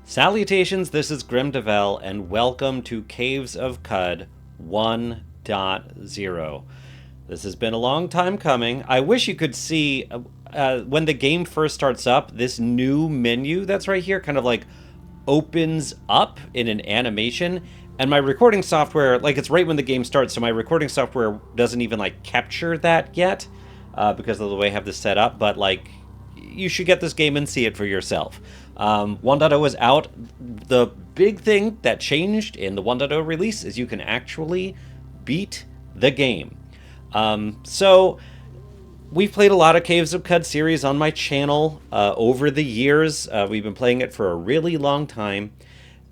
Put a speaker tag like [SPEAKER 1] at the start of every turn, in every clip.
[SPEAKER 1] Salutations, this is Grim Devel, and welcome to Caves of Qud 1.0. This has been a long time coming. I wish you could see, when the game first starts up, this new menu that's right here kind of like opens up in an animation, and my recording software, like it's right when the game starts, so my recording software doesn't even like capture that yet, because of the way I have this set up, but like you should get this game and see it for yourself. 1.0 is out. The big thing that changed in the 1.0 release is you can actually beat the game. So we've played a lot of Caves of Qud series on my channel over the years. We've been playing it for a really long time.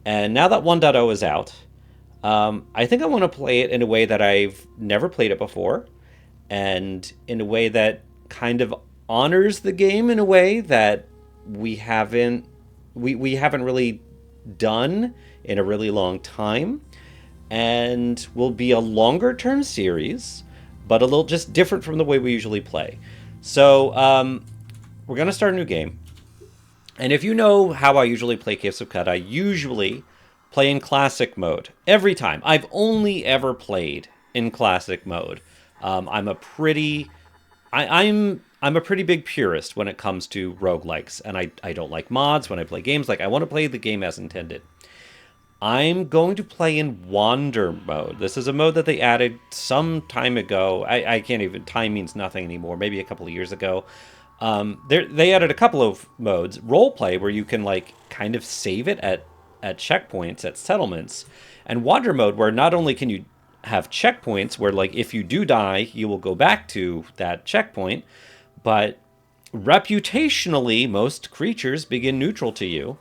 [SPEAKER 1] And now that 1.0 is out, I think I want to play it in a way that I've never played it before, and in a way that kind of honors the game in a way that we haven't really done in a really long time, and will be a longer term series, but a little just different from the way we usually play. So we're going to start a new game. And if you know how I usually play Caves of Qud, I usually play in classic mode every time. I've only ever played in classic mode. I'm a pretty big purist when it comes to roguelikes, and I don't like mods when I play games. Like, I want to play the game as intended. I'm going to play in Wander mode. This is a mode that they added some time ago. I can't even, time means nothing anymore, maybe a couple of years ago. They added a couple of modes. Roleplay, where you can like kind of save it at checkpoints, at settlements. And Wander mode, where not only can you have checkpoints, where like if you do die, you will go back to that checkpoint, but reputationally, most creatures begin neutral to you,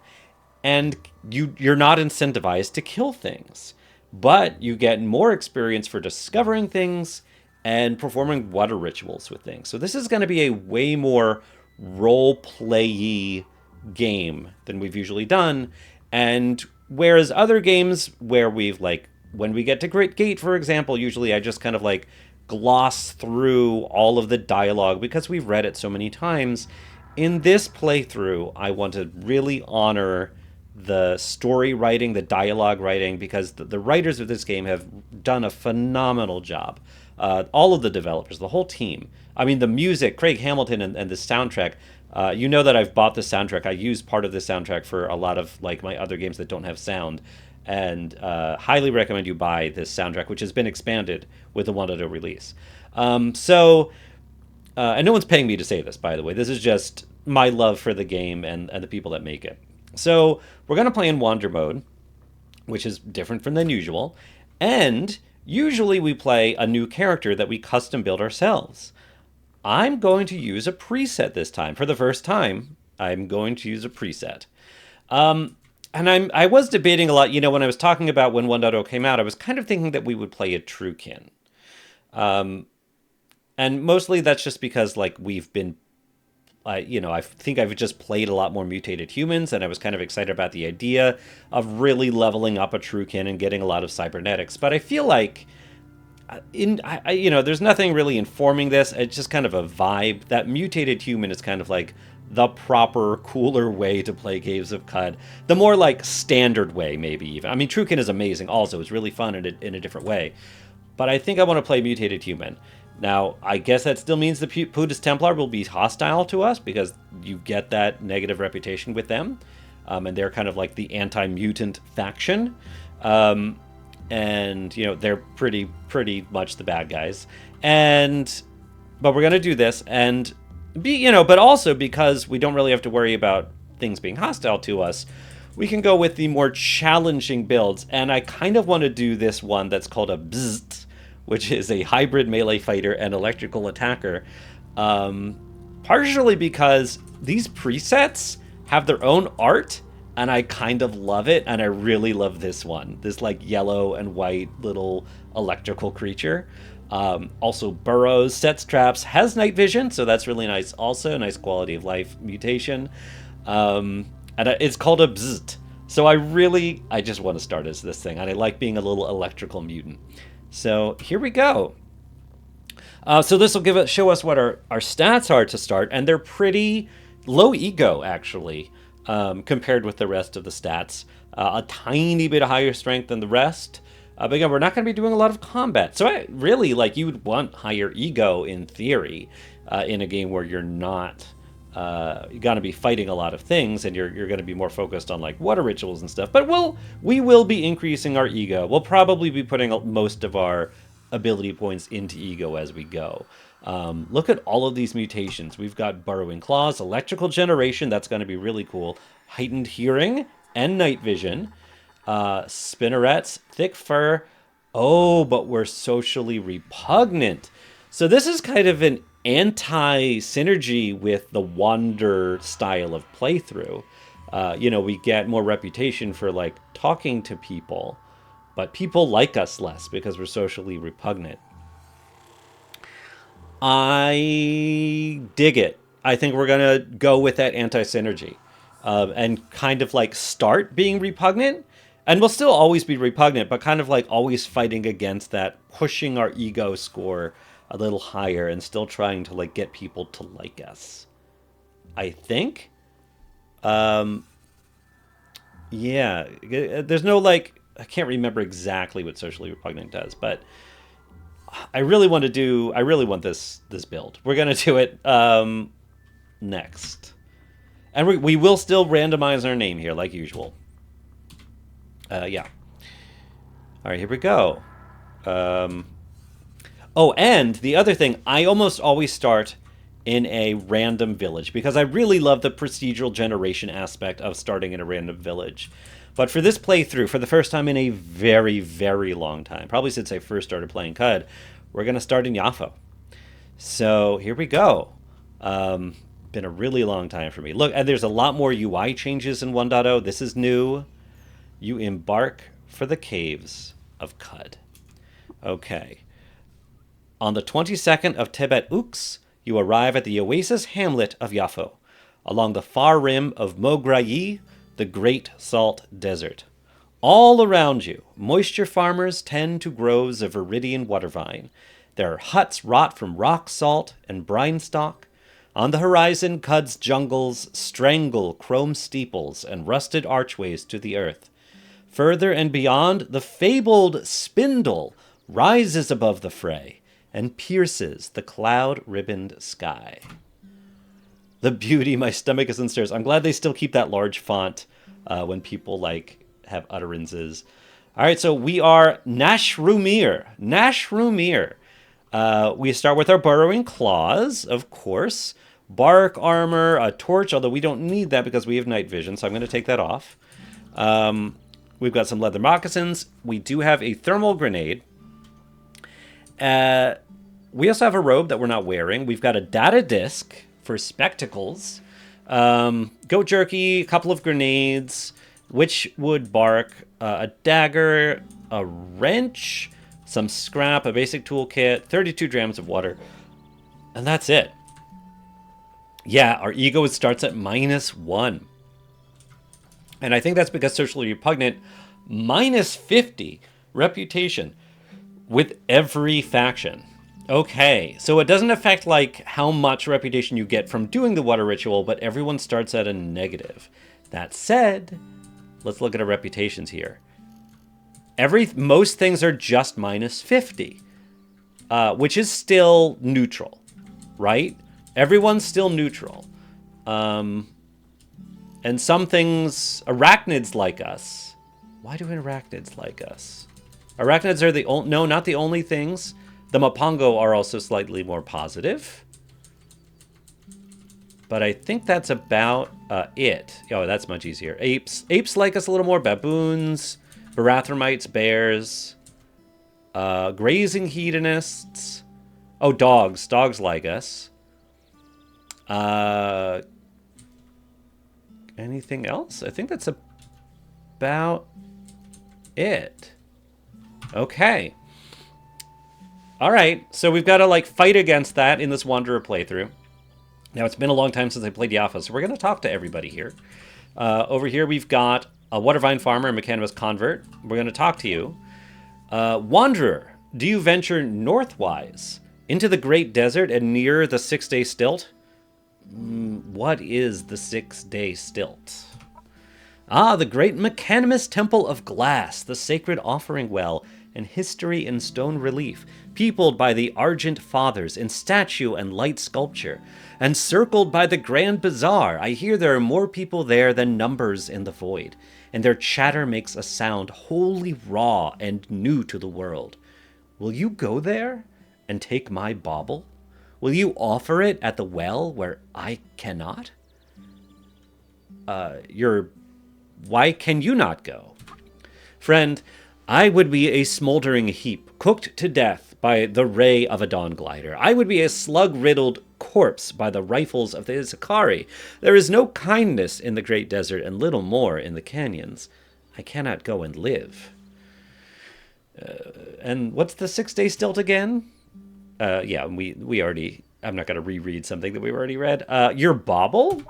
[SPEAKER 1] and you're not incentivized to kill things, but you get more experience for discovering things and performing water rituals with things. So this is going to be a way more role-play-y game than we've usually done, and whereas other games where we've like, when we get to Great Gate, for example, usually I just kind of like gloss through all of the dialogue because we've read it so many times. In this playthrough, I want to really honor the story writing, the dialogue writing, because the writers of this game have done a phenomenal job. All of the developers, the whole team. I mean, the music, Craig Hamilton and the soundtrack. You know that I've bought the soundtrack. I use part of the soundtrack for a lot of like my other games that don't have sound. And highly recommend you buy this soundtrack, which has been expanded with the 1.0 release. And no one's paying me to say this, by the way. This is just my love for the game and the people that make it. So we're going to play in Wander mode, which is different from than usual. And usually we play a new character that we custom build ourselves. I'm going to use a preset this time. For the first time, I'm going to use a preset. And I was debating a lot, you know, when I was talking about when 1.0 came out, I was kind of thinking that we would play a Truekin. And mostly that's just because, like, we've been, I think I've just played a lot more Mutated Humans, and I was kind of excited about the idea of really leveling up a Truekin and getting a lot of cybernetics. But I feel like, there's nothing really informing this. It's just kind of a vibe. That Mutated Human is kind of like the proper, cooler way to play Caves of Qud. The more like standard way, maybe even. I mean, Truekin is amazing also. It's really fun in a different way. But I think I want to play Mutated Human. Now, I guess that still means the Pudis Templar will be hostile to us because you get that negative reputation with them. And they're kind of like the anti-mutant faction. And, they're pretty much the bad guys. But we're going to do this, and but also because we don't really have to worry about things being hostile to us, we can go with the more challenging builds. And I kind of want to do this one that's called a Bzzzt, which is a hybrid melee fighter and electrical attacker. Partially because these presets have their own art, and I kind of love it, and I really love this one. This like yellow and white little electrical creature. Also burrows, sets traps, has night vision, so that's really nice. Also, nice quality of life mutation. And it's called a Bzzzt. So I just want to start as this thing, and I like being a little electrical mutant. So here we go. So this will show us what our stats are to start, and they're pretty low ego, actually. compared with the rest of the stats. A tiny bit higher strength than the rest. But again, we're not going to be doing a lot of combat. So really, like, you would want higher ego in theory in a game where you're not going to be fighting a lot of things, and you're going to be more focused on like water rituals and stuff. But we will be increasing our ego. We'll probably be putting most of our ability points into ego as we go. Look at all of these mutations. We've got Burrowing Claws, Electrical Generation, that's going to be really cool. Heightened Hearing and Night Vision. Spinnerets, Thick Fur. Oh, but we're socially repugnant. So this is kind of an anti-synergy with the wander style of playthrough. We get more reputation for like talking to people, but people like us less because we're socially repugnant. I dig it. I think we're going to go with that anti-synergy and kind of like start being repugnant. And we'll still always be repugnant, but kind of like always fighting against that, pushing our ego score a little higher and still trying to like get people to like us. I think. Yeah. There's no like, I can't remember exactly what socially repugnant does, but I really want this build. We're going to do it next. And we will still randomize our name here like usual. Yeah. All right, here we go. And the other thing, I almost always start in a random village because I really love the procedural generation aspect of starting in a random village. But for this playthrough, for the first time in a very, very long time, probably since I first started playing Qud, we're going to start in Joppa. So here we go. Been a really long time for me. Look, and there's a lot more UI changes in 1.0. This is new. You embark for the Caves of Qud. Okay. On the 22nd of Tebet Ux, you arrive at the oasis hamlet of Joppa, along the far rim of Mograyi, the Great Salt Desert. All around you, moisture farmers tend to groves of Viridian water vine. There are huts wrought from rock salt and brine stock. On the horizon, Qud's jungles strangle chrome steeples and rusted archways to the earth. Further and beyond, the fabled spindle rises above the fray and pierces the cloud-ribboned sky. The beauty, my stomach is in stairs. I'm glad they still keep that large font when people like have utterances. All right, so we are Nashrumir. We start with our Burrowing Claws, of course. Bark armor, a torch, although we don't need that because we have night vision, so I'm going to take that off. We've got some leather moccasins. We do have a thermal grenade. We also have a robe that we're not wearing. We've got a data disc for spectacles. Goat jerky, a couple of grenades, witchwood bark, a dagger, a wrench, some scrap, a basic toolkit, 32 grams of water. And that's it. Yeah, our ego starts at -1. And I think that's because socially repugnant, -50 reputation with every faction. Okay, so it doesn't affect like how much reputation you get from doing the water ritual, but everyone starts at a negative. That said, let's look at our reputations here. Most things are just -50, which is still neutral, right? Everyone's still neutral. And some things, arachnids like us. Why do arachnids like us? Arachnids are not the only things. The Mapongo are also slightly more positive. But I think that's about it. Oh, that's much easier. Apes like us a little more. Baboons, Barathromites, bears, grazing hedonists. Oh, dogs. Dogs like us. Anything else? I think that's about it. Okay. All right. So we've got to like fight against that in this Wanderer playthrough. Now, it's been a long time since I played Joppa, so we're going to talk to everybody here. Over here, we've got a Watervine Farmer and Mechanimous Convert. We're going to talk to you. Wanderer, do you venture northwise into the Great Desert and near the 6-day stilt? What is the 6-day stilt? Ah, the great Mechanimus Temple of Glass, the sacred offering well, and history in stone relief, peopled by the Argent Fathers in statue and light sculpture, and circled by the Grand Bazaar. I hear there are more people there than numbers in the void, and their chatter makes a sound wholly raw and new to the world. Will you go there and take my bauble? Will you offer it at the well where I cannot? Why can you not go? Friend, I would be a smoldering heap, cooked to death by the ray of a dawn glider. I would be a slug-riddled corpse by the rifles of the Isakari. There is no kindness in the great desert and little more in the canyons. I cannot go and live. And what's the 6-day stilt again? Yeah, we already... I'm not going to reread something that we've already read. Your bauble?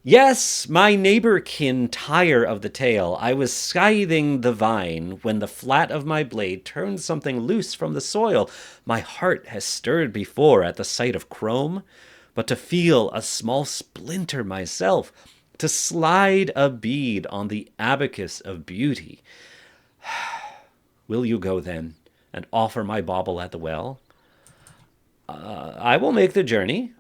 [SPEAKER 1] Yes, my neighborkin tire of the tale. I was scything the vine when the flat of my blade turned something loose from the soil. My heart has stirred before at the sight of chrome, but to feel a small splinter myself, to slide a bead on the abacus of beauty. Will you go then, and offer my bauble at the well? I will make the journey.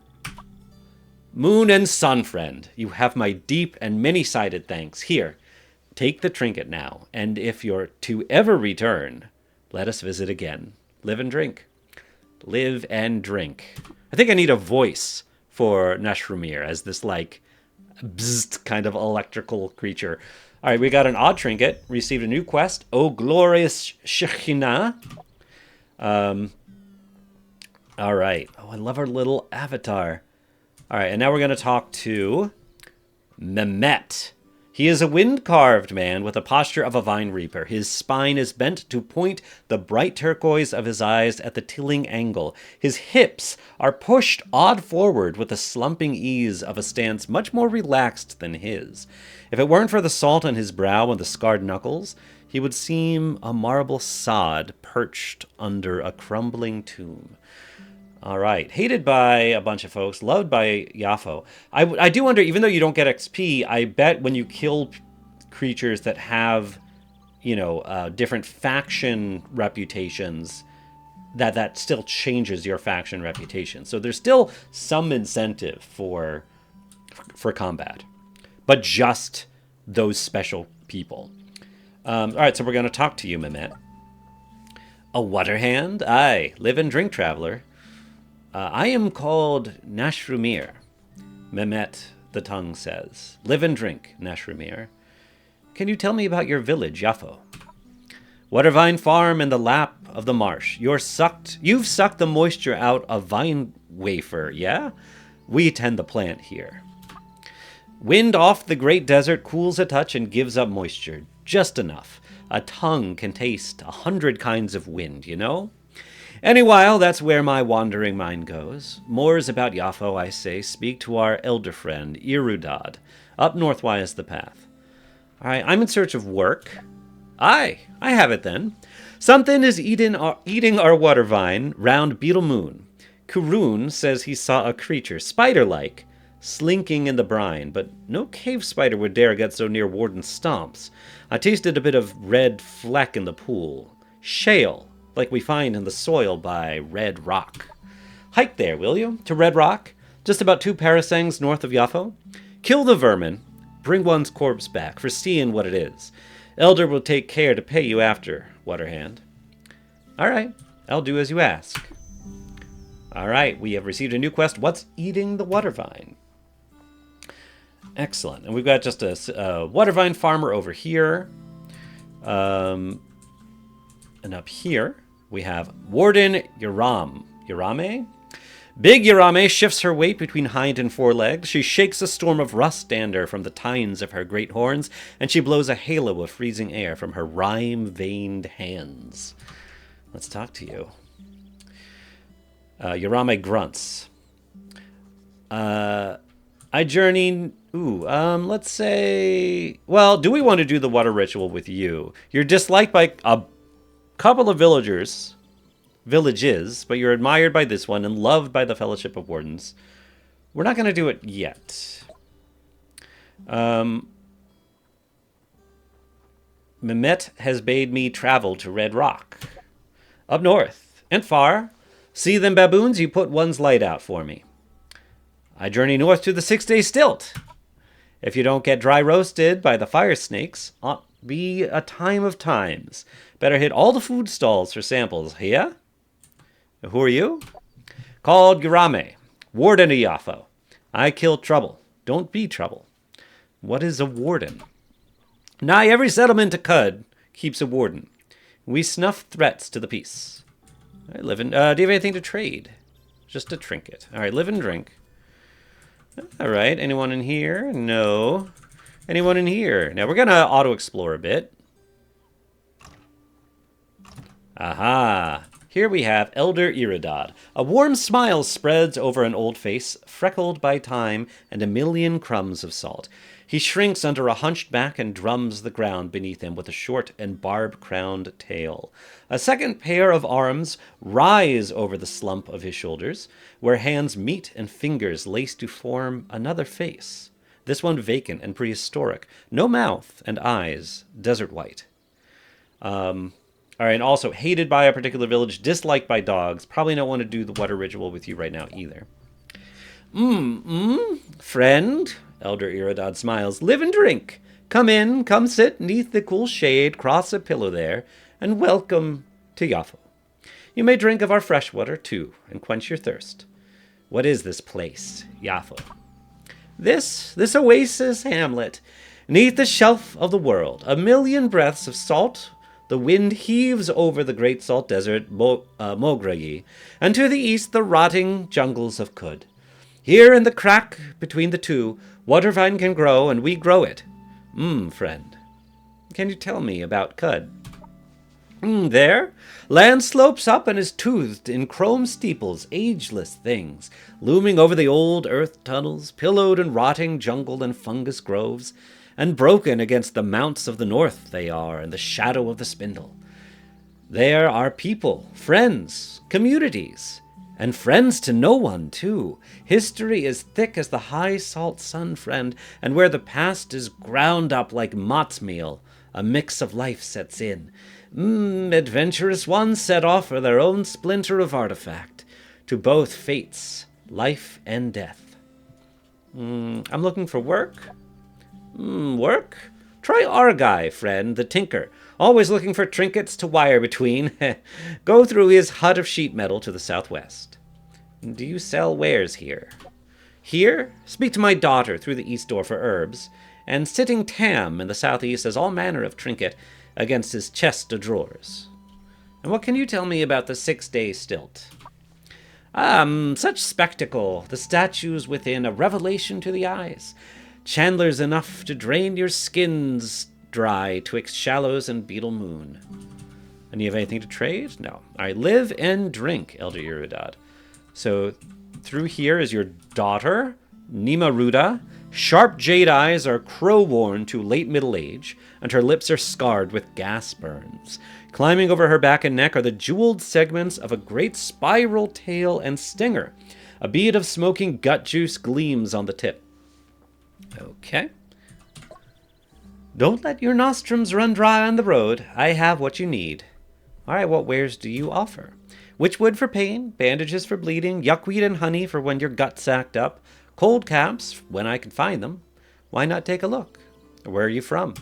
[SPEAKER 1] Moon and sun friend, you have my deep and many-sided thanks. Here, take the trinket now, and if you're to ever return, let us visit again. Live and drink. Live and drink. I think I need a voice for Nashrumir as this, like, bzzzt kind of electrical creature. All right, we got an odd trinket. Received a new quest. Oh, glorious Shekhinah. All right. Oh, I love our little avatar. All right, and now we're going to talk to Mehmet. He is a wind-carved man with the posture of a vine reaper. His spine is bent to point the bright turquoise of his eyes at the tilling angle. His hips are pushed odd forward with the slumping ease of a stance much more relaxed than his. If it weren't for the salt on his brow and the scarred knuckles, he would seem a marble sod perched under a crumbling tomb. All right. Hated by a bunch of folks. Loved by Yafo. I do wonder, even though you don't get XP, I bet when you kill creatures that have, different faction reputations, that still changes your faction reputation. So there's still some incentive for combat. But just those special people. All right, so we're going to talk to you, Mehmet. A waterhand? Aye. Live and drink, traveler. I am called Nashrumir. Mehmet, the tongue says. Live and drink, Nashrumir. Can you tell me about your village, Yafo? Watervine farm in the lap of the marsh. You've sucked the moisture out of vine wafer, yeah? We tend the plant here. Wind off the great desert cools a touch and gives up moisture. Just enough. A tongue can taste 100 kinds of wind, you know? Anywhile, that's where my wandering mind goes. More is about Yafo, I say. Speak to our elder friend, Irudad. Up northwise the path. All right, I'm in search of work. Aye, I have it then. Something is eating our water vine round Beetle Moon. Kurun says he saw a creature, spider-like, slinking in the brine, but no cave spider would dare get so near Warden's stomps. I tasted a bit of red fleck in the pool. Shale, like we find in the soil by Red Rock. Hike there, will you, to Red Rock, just about 2 parasangs north of Yafo. Kill the vermin, bring one's corpse back, for seeing what it is. Elder will take care to pay you after, Waterhand. All right, I'll do as you ask. All right, we have received a new quest. What's eating the watervine? Excellent. And we've got just a watervine farmer over here. And up here, we have Warden Yarame? Big Yarame shifts her weight between hind and forelegs. She shakes a storm of rust dander from the tines of her great horns, and she blows a halo of freezing air from her rime-veined hands. Let's talk to you. Yarame grunts. I journey... let's say... Well, do we want to do the water ritual with you? You're disliked by a couple of villages, but you're admired by this one and loved by the Fellowship of Wardens. We're not going to do it yet. Mehmet has bade me travel to Red Rock. Up north and far. See them baboons? You put one's light out for me. I journey north to the 6-day stilt. If you don't get dry roasted by the fire snakes, ought be a time of times. Better hit all the food stalls for samples, yeah? Who are you? Called Gurame, warden of Yafo. I kill trouble. Don't be trouble. What is a warden? Nigh every settlement to Qud keeps a warden. We snuff threats to the peace. All right, live and, do you have anything to trade? Just a trinket. All right, live and drink. All right, anyone in here? No. Anyone in here? Now, we're going to auto-explore a bit. Aha. Here we have Elder Iridad. A warm smile spreads over an old face, freckled by time and a million crumbs of salt. He shrinks under a hunched back and drums the ground beneath him with a short and barb-crowned tail. A second pair of arms rise over the slump of his shoulders, where hands meet and fingers lace to form another face. This one vacant and prehistoric. No mouth and eyes, desert white. All right, and also hated by a particular village, disliked by dogs. Probably don't want to do the water ritual with you right now either. Friend, Elder Iridad smiles. Live and drink. Come in, come sit neath the cool shade, cross a pillow there, and welcome to Yafo. You may drink of our fresh water, too, and quench your thirst. What is this place, Yafo? This oasis hamlet, neath the shelf of the world, a million breaths of salt. The wind heaves over the great salt desert, Mograyi, and to the east the rotting jungles of Qud. Here in the crack between the two, watervine can grow, and we grow it. Friend. Can you tell me about Qud? There, land slopes up and is toothed in chrome steeples, ageless things, looming over the old earth tunnels, pillowed in rotting jungle and fungus groves, and broken against the mounts of the north they are, in the shadow of the spindle. There are people, friends, communities, and friends to no one, too. History is thick as the high salt sun, friend, and where the past is ground up like matz meal, a mix of life sets in. Adventurous ones set off for their own splinter of artifact, to both fates, life and death. I'm looking for work. Work? Try our guy, friend, the tinker, always looking for trinkets to wire between. Go through his hut of sheet metal to the southwest. Do you sell wares here? Here? Speak to my daughter through the east door for herbs, and sitting Tam in the southeast has all manner of trinket against his chest of drawers. And what can you tell me about the 6-day stilt? Such spectacle, the statues within, a revelation to the eyes. Chandlers enough to drain your skins dry twixt shallows and beetle moon. And you have anything to trade? No. All right, live and drink, Elder Iridad. So through here is your daughter, Nima Ruda. Sharp jade eyes are crow-worn to late middle age, and her lips are scarred with gas burns. Climbing over her back and neck are the jeweled segments of a great spiral tail and stinger. A bead of smoking gut juice gleams on the tip. Okay. Don't let your nostrums run dry on the road. I have what you need. All right, what wares do you offer? Witchwood for pain, bandages for bleeding, yuckweed and honey for when your gut's sacked up, cold caps when I can find them. Why not take a look? Where are you from?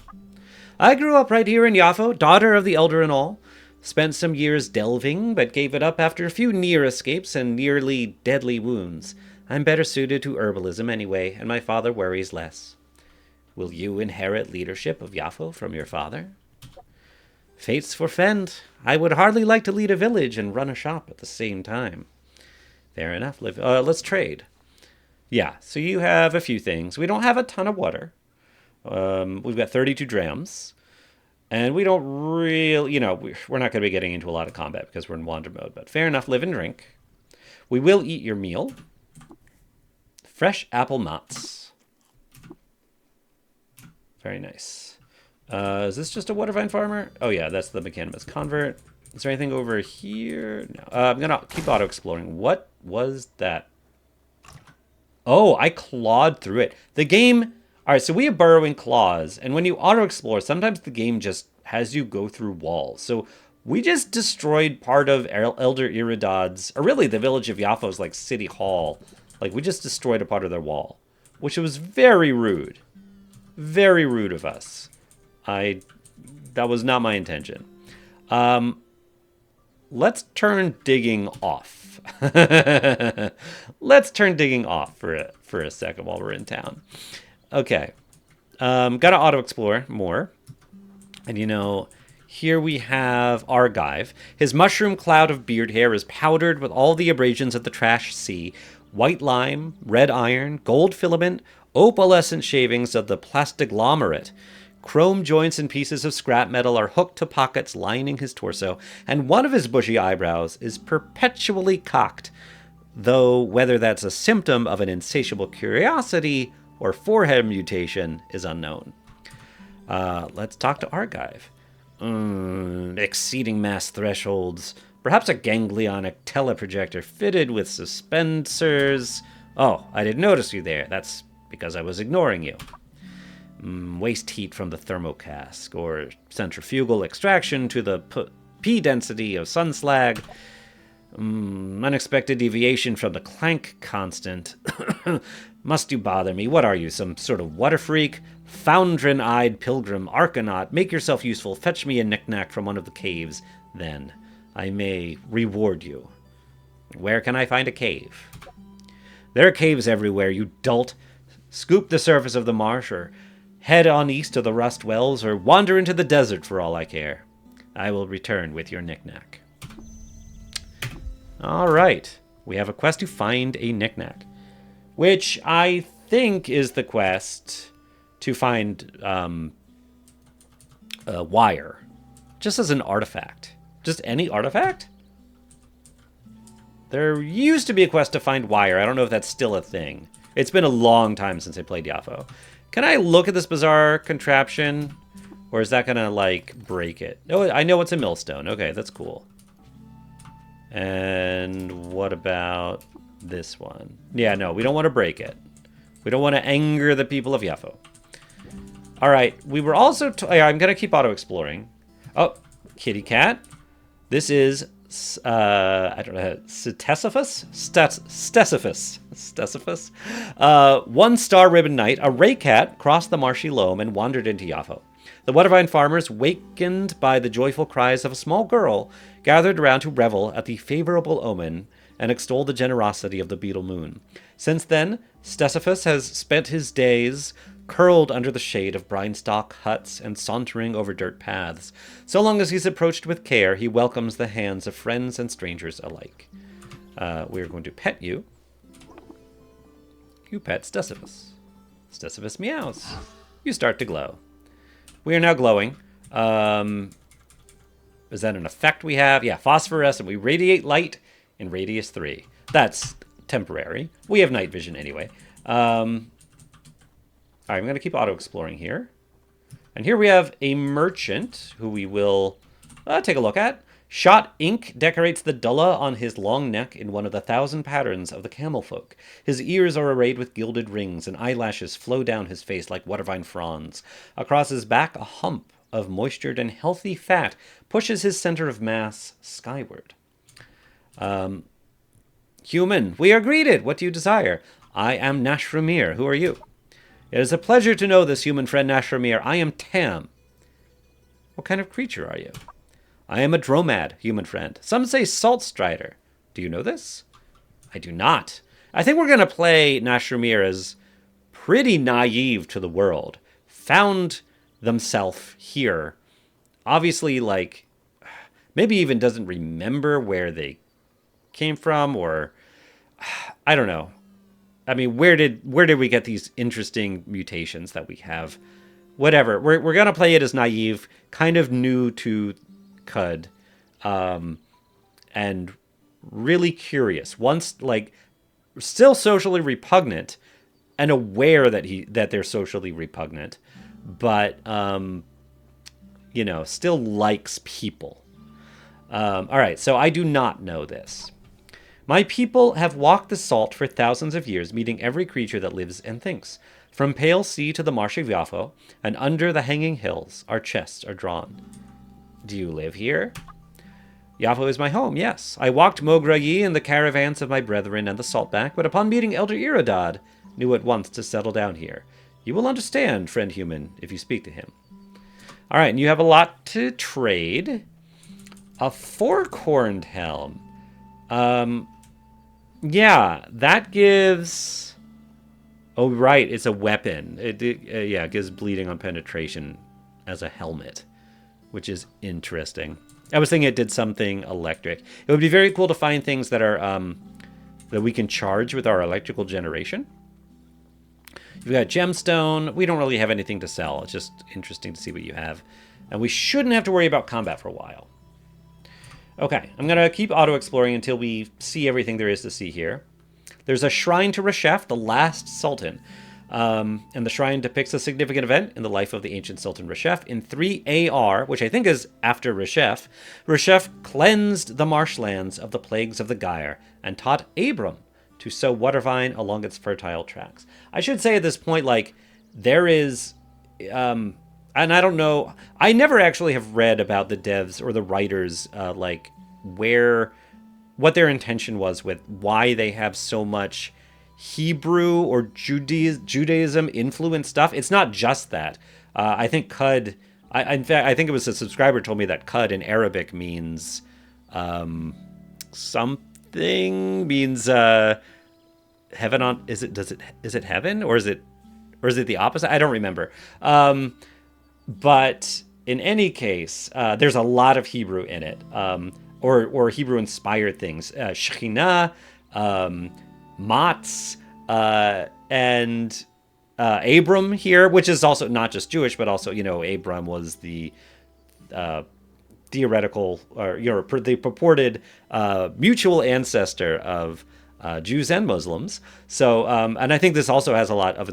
[SPEAKER 1] I grew up right here in Yafo, daughter of the elder and all. Spent some years delving, but gave it up after a few near escapes and nearly deadly wounds. I'm better suited to herbalism anyway, and my father worries less. Will you inherit leadership of Yafo from your father? Fates forfend. I would hardly like to lead a village and run a shop at the same time. Fair enough. Let's trade. Yeah, so you have a few things. We don't have a ton of water. We've got 32 drams. And we don't really, we're not going to be getting into a lot of combat because we're in wander mode. But fair enough, live and drink. We will eat your meal. Fresh apple nuts. Very nice. Is this just a watervine farmer? Oh yeah, that's the Mechanimous convert. Is there anything over here? No. I'm going to keep auto-exploring. What was that? Oh, I clawed through it. The game... All right, so we have burrowing claws, and when you auto-explore, sometimes the game just has you go through walls. So we just destroyed part of Elder Iridad's, or really the village of Yafo's, like, city hall. Like, we just destroyed a part of their wall, which was very rude. Very rude of us. That was not my intention. Let's turn digging off. Let's turn digging off for a second while we're in town. Okay. Gotta auto-explore more. And here we have Argive. His mushroom cloud of beard hair is powdered with all the abrasions of the trash sea. White lime, red iron, gold filament, opalescent shavings of the plastiglomerate. Chrome joints and pieces of scrap metal are hooked to pockets lining his torso, and one of his bushy eyebrows is perpetually cocked, though whether that's a symptom of an insatiable curiosity or forehead mutation is unknown. Let's talk to Argive. Exceeding mass thresholds. Perhaps a ganglionic teleprojector fitted with suspensors. Oh, I didn't notice you there. That's because I was ignoring you. Waste heat from the thermocask, or centrifugal extraction to the P density of sun slag. Unexpected deviation from the clank constant. Must you bother me? What are you, some sort of water freak? Foundrin-eyed pilgrim, arcanaut, make yourself useful. Fetch me a knick-knack from one of the caves, then I may reward you. Where can I find a cave? There are caves everywhere, you dolt. Scoop the surface of the marsh, or head on east to the rust wells, or wander into the desert for all I care. I will return with your knick-knack. All right. We have a quest to find a knick-knack, which I think is the quest to find a wire, just as an artifact. Just any artifact? There used to be a quest to find wire. I don't know if that's still a thing. It's been a long time since I played Yafo. Can I look at this bizarre contraption? Or is that going to, like, break it? Oh, I know it's a millstone. Okay, that's cool. And what about this one? Yeah, no, we don't want to break it. We don't want to anger the people of Yafo. All right, we were also... I'm going to keep auto-exploring. Oh, kitty cat. This is... I don't know, Stesiphus? Stesiphus. 1 star ribbon knight, a ray cat, crossed the marshy loam and wandered into Yafo. The Wettervine farmers, wakened by the joyful cries of a small girl, gathered around to revel at the favorable omen and extol the generosity of the beetle moon. Since then, Stesiphus has spent his days curled under the shade of brinestalk huts and sauntering over dirt paths. So long as he's approached with care, he welcomes the hands of friends and strangers alike. We're going to pet you. You pet Stesiphus. Stesiphus meows. You start to glow. We are now glowing. Is that an effect we have? Yeah, phosphorescent. We radiate light in radius 3. That's temporary. We have night vision anyway. All right, I'm going to keep auto-exploring here. And here we have a merchant who we will take a look at. Shot ink decorates the dulla on his long neck in one of the 1,000 patterns of the camel folk. His ears are arrayed with gilded rings, and eyelashes flow down his face like Wettervine fronds. Across his back, a hump of moistured and healthy fat pushes his center of mass skyward. Human, we are greeted. What do you desire? I am Nashramir. Who are you? It is a pleasure to know this, human friend Nashramir. I am Tam. What kind of creature are you? I am a dromad, human friend. Some say salt strider. Do you know this? I do not. I think we're going to play Nashramir as pretty naive to the world. Found themselves here. Obviously, like, maybe even doesn't remember where they came from, or I don't know. I mean, where did we get these interesting mutations that we have? Whatever. We're gonna play it as naive, kind of new to Qud, and really curious. Once, like, still socially repugnant, and aware that they're socially repugnant, but still likes people. All right, so I do not know this. My people have walked the salt for thousands of years, meeting every creature that lives and thinks. From pale sea to the marsh of Yafo, and under the hanging hills, our chests are drawn. Do you live here? Yafo is my home, yes. I walked Mograyi in the caravans of my brethren and the Saltback, but upon meeting Elder Irodad, knew at once to settle down here. You will understand, friend human, if you speak to him. All right, and you have a lot to trade. A fork-horned helm. Yeah, that gives... Oh, right, it's a weapon. It gives bleeding on penetration as a helmet, which is interesting. I was thinking it did something electric. It would be very cool to find things that are that we can charge with our electrical generation. You've got gemstone. We don't really have anything to sell. It's just interesting to see what you have. And we shouldn't have to worry about combat for a while. Okay, I'm going to keep auto-exploring until we see everything there is to see here. There's a shrine to Reshef, the last sultan. And the shrine depicts a significant event in the life of the ancient Sultan Reshef. In 3 AR, which I think is after Reshef, Reshef cleansed the marshlands of the plagues of the Gyre and taught Abram to sow watervine along its fertile tracks. I should say at this point, like, there is... and I don't know... I never actually have read about the devs or the writers, like, what their intention was with why they have so much... Hebrew or Judaism influenced stuff. It's not just that. I think Qud... in fact, I think it was a subscriber told me that Qud in Arabic means something. Means heaven on... Is it heaven? Or is it the opposite? I don't remember. But in any case, there's a lot of Hebrew in it. Or Hebrew-inspired things. Shekhinah... Matz, and Abram here, which is also not just Jewish, but also, Abram was the theoretical, or the purported mutual ancestor of Jews and Muslims. So, and I think this also has a lot of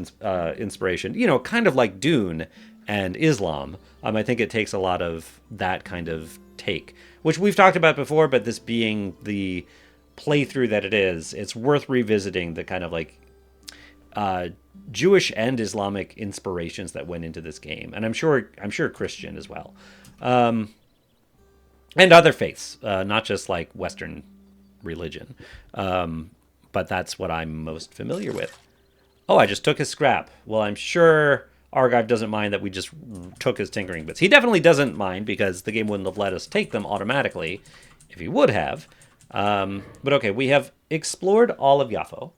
[SPEAKER 1] inspiration, kind of like Dune and Islam. I think it takes a lot of that kind of take, which we've talked about before, but this being the playthrough that it is, it's worth revisiting the kind of like Jewish and Islamic inspirations that went into this game, and I'm sure Christian as well, and other faiths, not just like Western religion, but that's what I'm most familiar with. Oh, I just took his scrap. Well, I'm sure Argive doesn't mind that we just took his tinkering bits. He definitely doesn't mind, because the game wouldn't have let us take them automatically if he would have. But okay, we have explored all of Yafo.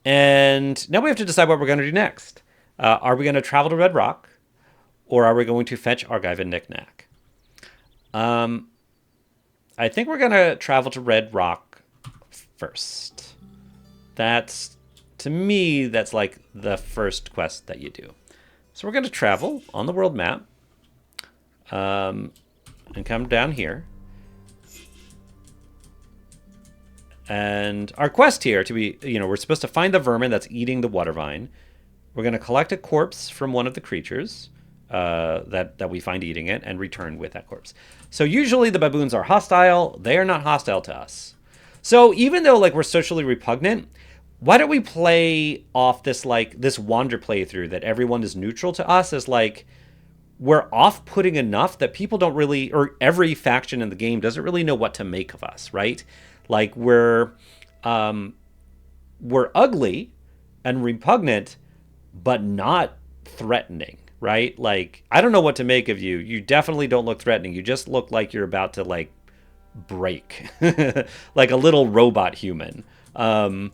[SPEAKER 1] And now we have to decide what we're going to do next. Are we going to travel to Red Rock? Or are we going to fetch Argive and Knick-Knack? I think we're going to travel to Red Rock first. To me, that's like the first quest that you do. So we're going to travel on the world map. And come down here. And our quest here to be, we're supposed to find the vermin that's eating the water vine. We're going to collect a corpse from one of the creatures that we find eating it and return with that corpse. So usually the baboons are hostile. They are not hostile to us. So even though like we're socially repugnant, why don't we play off this wander playthrough that everyone is neutral to us as like we're off-putting enough that people don't really, or every faction in the game doesn't really know what to make of us, right? Like we're ugly and repugnant, but not threatening, right? Like, I don't know what to make of you. You definitely don't look threatening. You just look like you're about to like break, like a little robot human. Like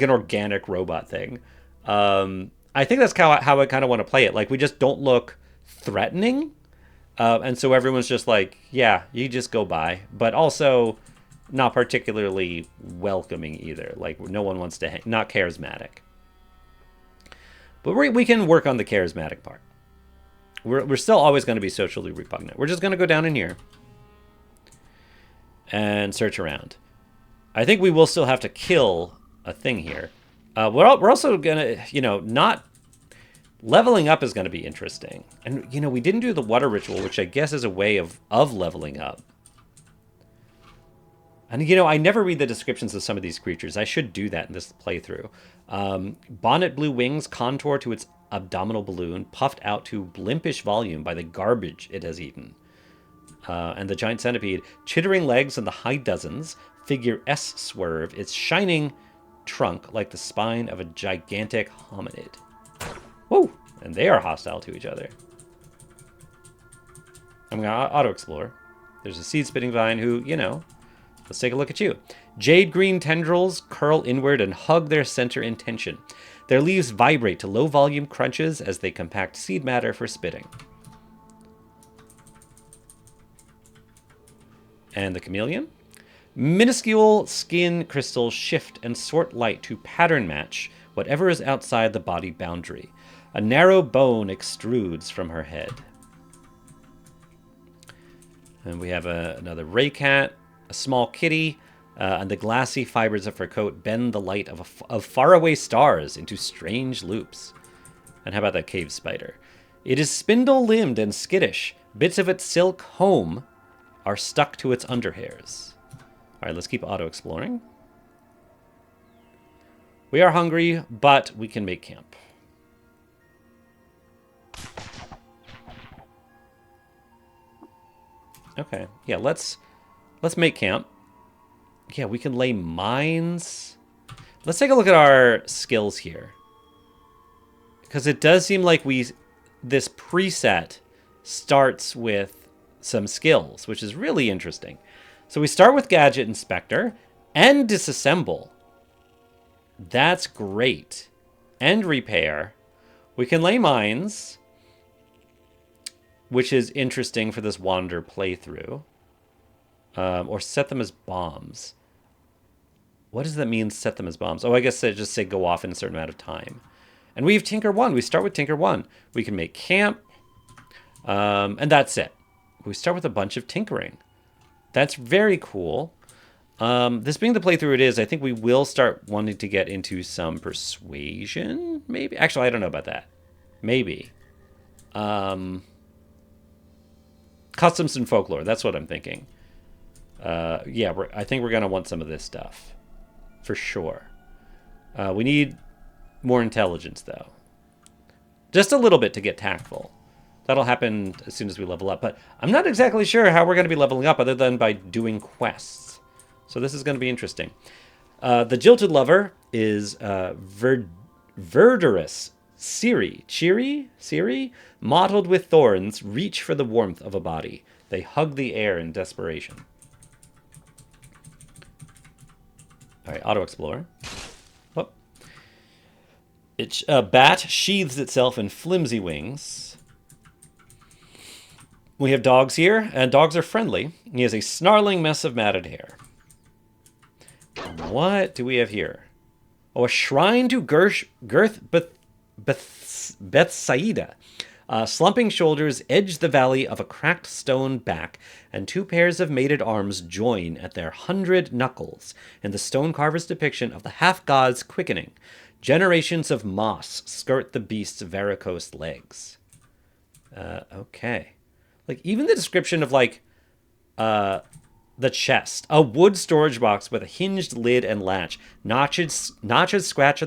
[SPEAKER 1] an organic robot thing. I think that's how I kind of want to play it. Like, we just don't look threatening. And so everyone's just like, yeah, you just go by. But also not particularly welcoming either. Like, no one wants to not charismatic. But we can work on the charismatic part. We're still always going to be socially repugnant. We're just going to go down in here and search around. I think we will still have to kill a thing here. We're also going to, not... Leveling up is going to be interesting. And, we didn't do the water ritual, which I guess is a way of leveling up. And, you know, I never read the descriptions of some of these creatures. I should do that in this playthrough. Bonnet blue wings contour to its abdominal balloon, puffed out to blimpish volume by the garbage it has eaten. And the giant centipede, chittering legs in the high dozens, figure S swerve, its shining trunk like the spine of a gigantic hominid. Whoa! And they are hostile to each other. I'm going to auto-explore. There's a seed-spitting vine who, you know, let's take a look at you. Jade green tendrils curl inward and hug their center in tension. Their leaves vibrate to low-volume crunches as they compact seed matter for spitting. And the chameleon? Minuscule skin crystals shift and sort light to pattern match whatever is outside the body boundary. A narrow bone extrudes from her head. And we have another ray cat, a small kitty, and the glassy fibers of her coat bend the light of faraway stars into strange loops. And how about that cave spider? It is spindle-limbed and skittish. Bits of its silk home are stuck to its underhairs. All right, let's keep auto-exploring. We are hungry, but we can make camp. Okay, yeah, let's make camp. Yeah, we can lay mines. Let's take a look at our skills here. Because it does seem like this preset starts with some skills, which is really interesting. So we start with Gadget Inspector and Disassemble. That's great. And Repair. We can lay mines, which is interesting for this Wander playthrough. Or set them as bombs. What does that mean, set them as bombs? Oh, I guess they just say go off in a certain amount of time. And we have Tinker 1. We start with Tinker 1. We can make camp. And that's it. We start with a bunch of tinkering. That's very cool. This being the playthrough it is, I think we will start wanting to get into some persuasion, maybe? Actually, I don't know about that. Maybe. Customs and folklore, that's what I'm thinking. Yeah, I think we're going to want some of this stuff. For sure. We need more intelligence, though. Just a little bit to get tactful. That'll happen as soon as we level up. But I'm not exactly sure how we're going to be leveling up other than by doing quests. So this is going to be interesting. The Jilted Lover is verdurous. Cheery, mottled with thorns, reach for the warmth of a body. They hug the air in desperation. All right, auto-explore. Oh. A bat sheathes itself in flimsy wings. We have dogs here, and dogs are friendly. He has a snarling mess of matted hair. What do we have here? Oh, a shrine to Bethsaida. Slumping shoulders edge the valley of a cracked stone back, and two pairs of mated arms join at their 100 knuckles in the stone carver's depiction of the half-god's quickening. Generations of moss skirt the beast's varicose legs. Okay. Like, even the description of, like, the chest. A wood storage box with a hinged lid and latch. Notches scratched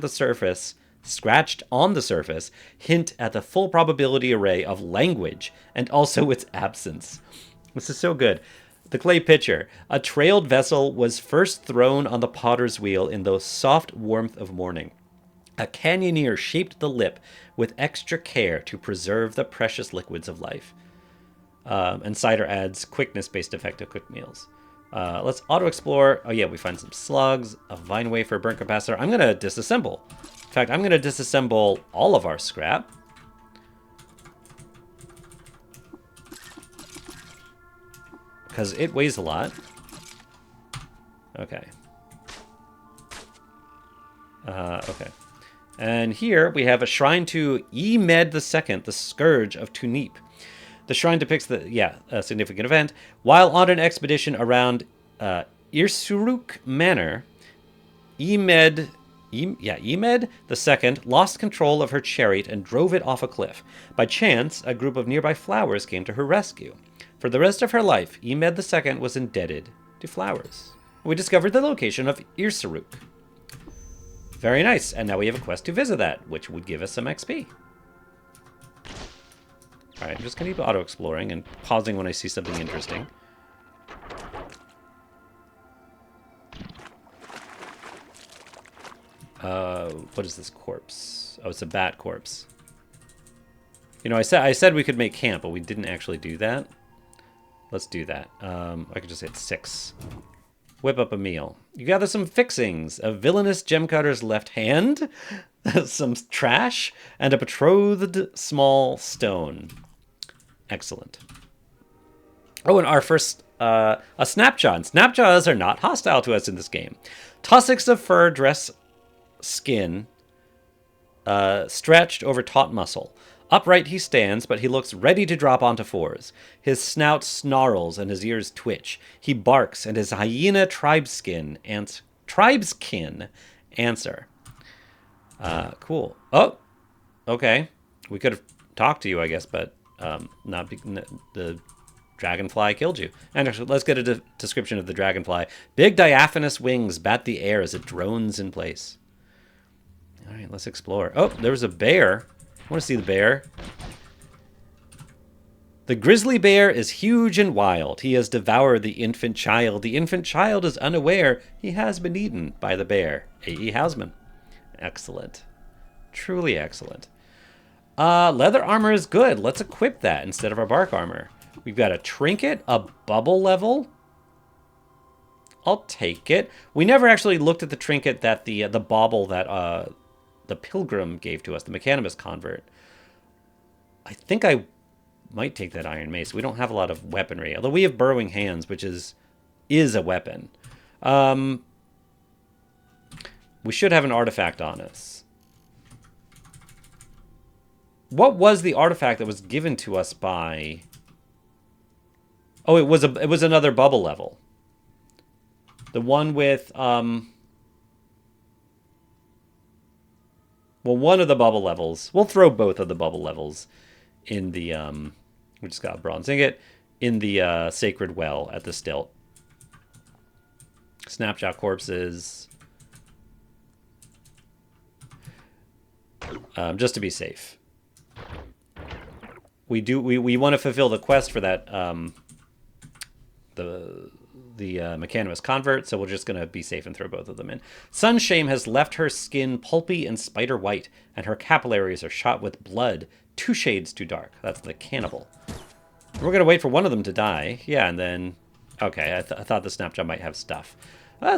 [SPEAKER 1] on the surface, hint at the full probability array of language and also its absence. This is so good. The clay pitcher. A trailed vessel was first thrown on the potter's wheel in the soft warmth of morning. A canyoneer shaped the lip with extra care to preserve the precious liquids of life. And cider adds quickness-based effect to quick meals. Let's auto-explore. Oh yeah, we find some slugs, a vine wafer, burnt capacitor. I'm going to disassemble. In fact, I'm going to disassemble all of our scrap. Because it weighs a lot. Okay. Okay. And here we have a shrine to Emed II, the Scourge of Tunip. The shrine depicts a significant event. While on an expedition around Irsuruk Manor, Emed II lost control of her chariot and drove it off a cliff. By chance, a group of nearby flowers came to her rescue. For the rest of her life, Emed II was indebted to flowers. We discovered the location of Irsaruk. Very nice. And now we have a quest to visit that, which would give us some XP. All right, I'm just going to keep auto-exploring and pausing when I see something interesting. What is this corpse? Oh, it's a bat corpse. You know, I said we could make camp, but we didn't actually do that. Let's do that. I could just hit 6. Whip up a meal. You gather some fixings, a villainous gemcutter's left hand, some trash, and a betrothed small stone. Excellent. Oh, and our first, a snapjaw. And snapjaws are not hostile to us in this game. Tussocks of fur dress skin, stretched over taut muscle. Upright he stands, but he looks ready to drop onto 4s. His snout snarls and his ears twitch. He barks, and his hyena tribekin answer. Cool. Oh, okay. We could have talked to you, I guess, but the dragonfly killed you. And actually, let's get a description of the dragonfly. Big diaphanous wings bat the air as it drones in place. All right, let's explore. Oh, there was a bear. I want to see the bear. The grizzly bear is huge and wild. He has devoured the infant child. The infant child is unaware he has been eaten by the bear. A.E. Hausman. Excellent. Truly excellent. Leather armor is good. Let's equip that instead of our bark armor. We've got a trinket, a bubble level. I'll take it. We never actually looked at the trinket that the bauble that the pilgrim gave to us, the Mechanimus convert. I think I might take that iron mace. We don't have a lot of weaponry, although we have burrowing hands, which is a weapon. We should have an artifact on us. What was the artifact that was given to us by... Oh, it was another bubble level. The one with well, one of the bubble levels. We'll throw both of the bubble levels in the we just got a bronze ingot in the sacred well at the stilt. Snapshot corpses. Just to be safe. We want to fulfill the quest for that the Mechanimus convert, so we're just going to be safe and throw both of them in. Sunshame has left her skin pulpy and spider white, and her capillaries are shot with blood, 2 shades too dark. That's the cannibal. We're going to wait for one of them to die. Yeah, and then... Okay, I thought the Snapjaw might have stuff.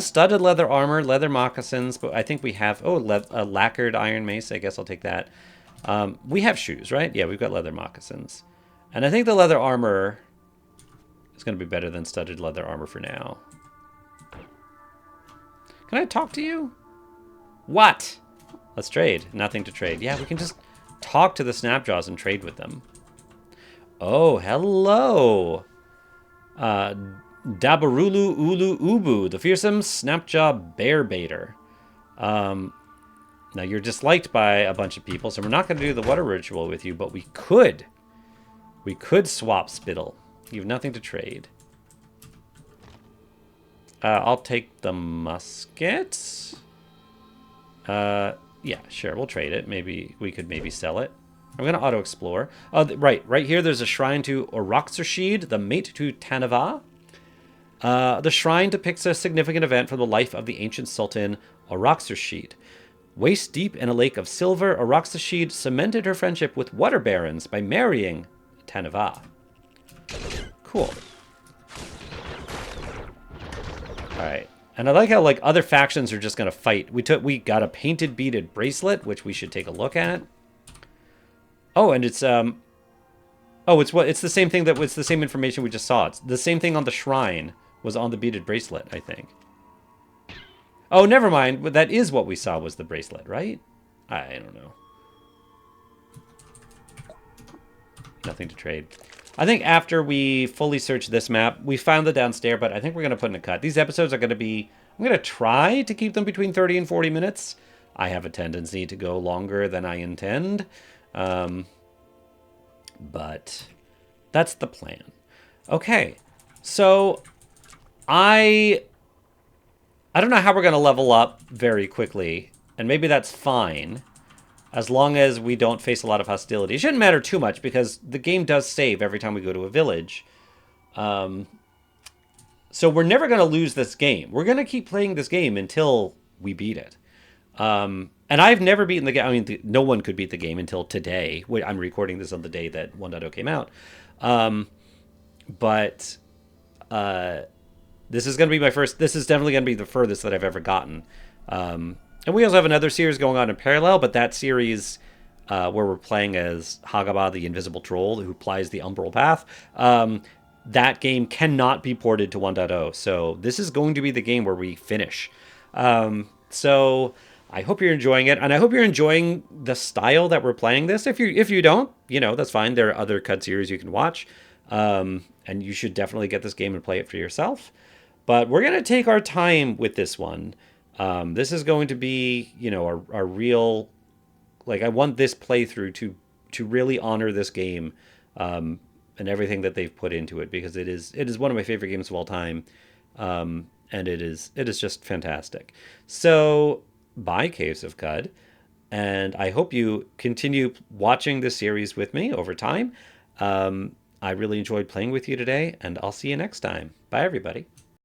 [SPEAKER 1] Studded leather armor, leather moccasins, but I think we have... Oh, a lacquered iron mace. I guess I'll take that. We have shoes, right? Yeah, we've got leather moccasins. And I think the leather armor... It's going to be better than studded leather armor for now. Can I talk to you? What? Let's trade. Nothing to trade. Yeah, we can just talk to the Snapjaws and trade with them. Oh, hello. Dabarulu Ulu Ubu, the fearsome Snapjaw bear baiter. Now, you're disliked by a bunch of people, so we're not going to do the water ritual with you, but we could. We could swap spittle. You have nothing to trade. I'll take the musket. Yeah, sure, we'll trade it. Maybe we could sell it. I'm going to auto-explore. Right here there's a shrine to Oroxarshid, the mate to Tanava. The shrine depicts a significant event from the life of the ancient sultan Oroxarshid. Waist deep in a lake of silver, Oroxarshid cemented her friendship with water barons by marrying Tanava. Cool. Alright. And I like how, like, other factions are just going to fight. We got a painted beaded bracelet, which we should take a look at. Oh, and it's, oh, it's the same thing it's the same information we just saw. It's the same thing on the shrine was on the beaded bracelet, I think. Oh, never mind. That is what we saw was the bracelet, right? I don't know. Nothing to trade. I think after we fully search this map, we found the downstairs, but I think we're going to put in a cut. These episodes are going to be... I'm going to try to keep them between 30 and 40 minutes. I have a tendency to go longer than I intend. But that's the plan. Okay, so I I don't know how we're going to level up very quickly, and maybe that's fine, as long as we don't face a lot of hostility. It shouldn't matter too much, because the game does save every time we go to a village. So we're never going to lose this game. We're going to keep playing this game until we beat it. And I've never beaten the game. I mean, no one could beat the game until today. I'm recording this on the day that 1.0 came out. But this is going to be my first. This is definitely going to be the furthest that I've ever gotten. And we also have another series going on in parallel, but that series where we're playing as Hagaba, the invisible troll who plies the umbral path, that game cannot be ported to 1.0. So this is going to be the game where we finish. So I hope you're enjoying it, and I hope you're enjoying the style that we're playing this. If you don't, that's fine. There are other Qud series you can watch, and you should definitely get this game and play it for yourself. But we're gonna take our time with this one. This is going to be, a real, like, I want this playthrough to really honor this game, and everything that they've put into it, because it is one of my favorite games of all time, and it is just fantastic. So, bye, Caves of Qud, and I hope you continue watching this series with me over time. I really enjoyed playing with you today, and I'll see you next time. Bye, everybody.